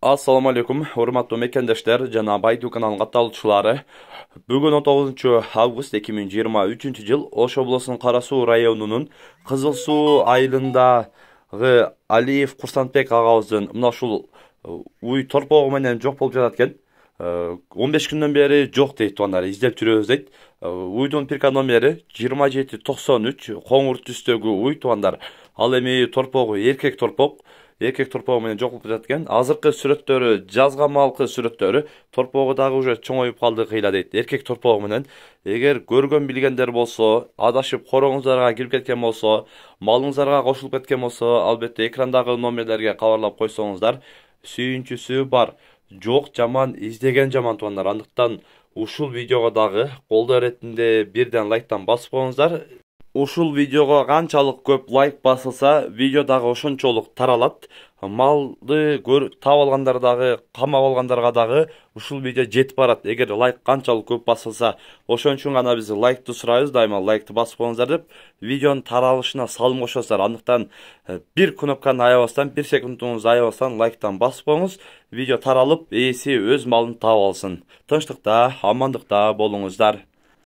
Assalamu alaikum, hormatly mekendешler жана Байду каналынын катталуучулары. Бүгүн 19 август 2023 жыл Ош облусунун Кара Суу районунун Кызыл Суу айылындагы Алиев Курсантбек агабыздын мына ушул уй торпогу менен жок болуп жатат экен. 15 күндөн бери жок дейт туугандар, издеп жүрөбүз дейт. Уйдун пирка номери 2793 коңур түстөгү уй туугандар. Ал эми торпогу эркек торпогу менен жок болуп жатат экен. Азыркы сүрөттөрү, жазга малкы сүрөттөрү торпогу дагы уже чоңоюп калды кыйла дейт. Эркек торпогу менен. Эгер көргөн билгендер болсо, адашып короңуздарга кирип кеткен болсо, малыңыздарга кошулуп кеткен болсо, албетте экрандагы номерлерге кабарлап койсоңуздар, сүйүнчүсү бар. Жок жаман, издеген жаман туугандар. Андыктан ушул видеого дагы колдоо иретинде бирден лайктан басып коюңуздар. Ушул видеого канчалык көп лайк басылса, видео дагы ошончолук таралат. Малды таап алгандар дагы, камап алгандарга дагы ушул видео жетип барат. Эгер лайк канчалык көп басылса, ошон үчүн гана биз лайкты сурайбыз, дайыма лайкты басып коюңуздар деп, видеонун таралышына салым кошосуздар. Андыктан бир кнопканы аябастан, 1 секундуңузду аябастан лайктан басып коюңуз. Видео таралып, ээси өз малын таап алсын. Тынчтыкта, амандыкта болуңуздар.